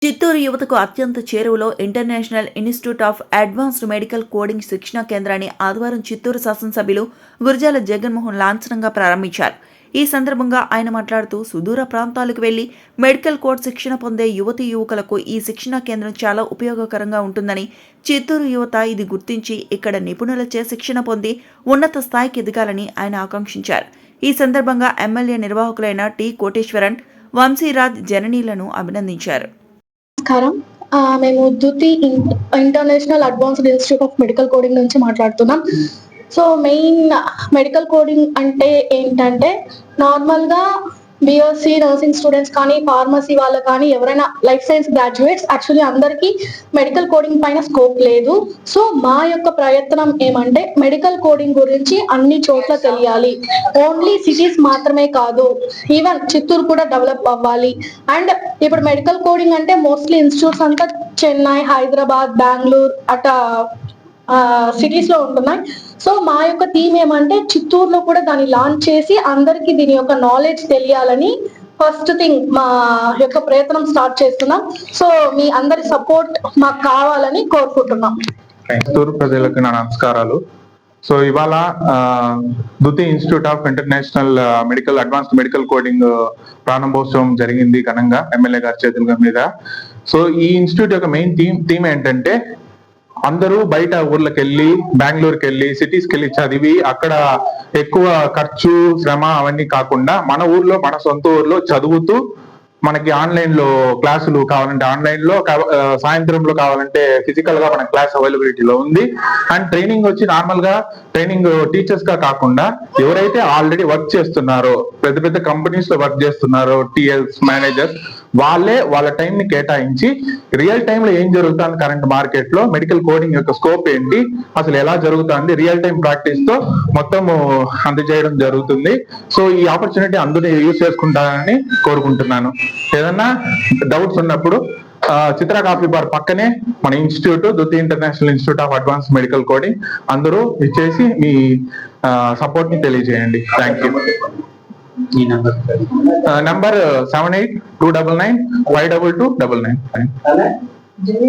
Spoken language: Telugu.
చిత్తూరు యువతకు అత్యంత చేరువలో international institute of advanced medical coding శిక్షణా కేంద్రాన్ని ఆదివారం చిత్తూరు శాసనసభ్యులు గురజాల జగన్మోహన్ లాంఛనంగా ప్రారంభించారు. ఈ సందర్భంగా ఆయన మాట్లాడుతూ సుదూర ప్రాంతాలకు వెళ్లి మెడికల్ కోడ్ శిక్షణ పొందే యువతీ యువకులకు ఈ శిక్షణా కేంద్రం చాలా ఉపయోగకరంగా ఉంటుందని, చిత్తూరు యువత ఇది గుర్తించి ఇక్కడ నిపుణులచే శిక్షణ పొంది ఉన్నత స్థాయికి ఎదగాలని ఆయన ఆకాంక్షించారు. ఈ సందర్భంగా ఎమ్మెల్యే నిర్వాహకులైన టి కోటేశ్వరన్, వంశీరాజ్ జననీలను అభినందించారు. నమస్కారం. మేము Dhuti international advanced institute of medical coding నుంచి మాట్లాడుతున్నాం. సో మెయిన్ మెడికల్ కోడింగ్ అంటే ఏంటంటే, నార్మల్గా బిఎస్సి నర్సింగ్ స్టూడెంట్స్ కానీ, ఫార్మసీ వాళ్ళు కానీ, ఎవరైనా లైఫ్ సైన్స్ గ్రాడ్యుయేట్స్ యాక్చువల్లీ అందరికీ మెడికల్ కోడింగ్ పైన స్కోప్ లేదు. సో మా యొక్క ప్రయత్నం ఏమంటే, మెడికల్ కోడింగ్ గురించి అన్ని చోట్ల తెలియాలి. ఓన్లీ సిటీస్ మాత్రమే కాదు, ఈవెన్ చిత్తూరు కూడా డెవలప్ అవ్వాలి. అండ్ ఇప్పుడు మెడికల్ కోడింగ్ అంటే మోస్ట్లీ ఇన్స్టిట్యూట్స్ అంతా చెన్నై, హైదరాబాద్, బెంగళూరు అట్లా సిటీస్ లో ఉంటున్నాయి. సో మా యొక్క థీమ్ ఏమంటే, చిత్తూరులో కూడా దాన్ని లాంచ్ చేసి అందరికి దీని యొక్క నాలెడ్జ్ తెలియాలని ఫస్ట్ థింగ్ మా యొక్క ప్రయత్నం స్టార్ట్ చేస్తున్నాం. సో మీ అందరి సపోర్ట్ మాకు కావాలని కోరుకుంటున్నాం. చిత్తూరు ప్రజలకు నా నమస్కారాలు. సో ఇవాళ Dhuti institute of international medical advanced medical coding ప్రారంభోత్సవం జరిగింది ఘనంగా ఎమ్మెల్యే గారి చేతుల మీద. సో ఈ ఇన్స్టిట్యూట్ యొక్క మెయిన్ థీమ్ ఏంటంటే, అందరూ బయట ఊర్లకు వెళ్ళి, బెంగళూరుకి వెళ్ళి, సిటీస్కి వెళ్ళి చదివి అక్కడ ఎక్కువ ఖర్చు, శ్రమ అవన్నీ కాకుండా మన ఊర్లో, మన సొంత ఊర్లో చదువుతూ మనకి ఆన్లైన్ లో క్లాసులు కావాలంటే ఆన్లైన్ లో, సాయంత్రంలో కావాలంటే ఫిజికల్ గా మన క్లాస్ అవైలబిలిటీలో ఉంది. అండ్ ట్రైనింగ్ వచ్చి నార్మల్ గా ట్రైనింగ్ టీచర్స్ గా కాకుండా ఎవరైతే ఆల్రెడీ వర్క్ చేస్తున్నారో, పెద్ద పెద్ద కంపెనీస్ లో వర్క్ చేస్తున్నారో, టీఎల్స్, మేనేజర్స్, వాళ్ళే వాళ్ళ టైం ని కేటాయించి రియల్ టైమ్ లో ఏం జరుగుతుంది కరెంట్ మార్కెట్ లో, మెడికల్ కోడింగ్ యొక్క స్కోప్ ఏంటి, అసలు ఎలా జరుగుతుంది, రియల్ టైం ప్రాక్టీస్ తో మొత్తం అందజేయడం జరుగుతుంది. సో ఈ ఆపర్చునిటీ అందరూ యూజ్ చేసుకుంటారని కోరుకుంటున్నాను. ఏదన్నా డౌట్స్ ఉన్నప్పుడు చిత్ర కాఫీ బార్ పక్కనే మన institute, Dhuti international institute of advance medical coding, అందరూ ఇచ్చేసి మీ సపోర్ట్ ని తెలియజేయండి. Thank you. నంబర్ 7829952299.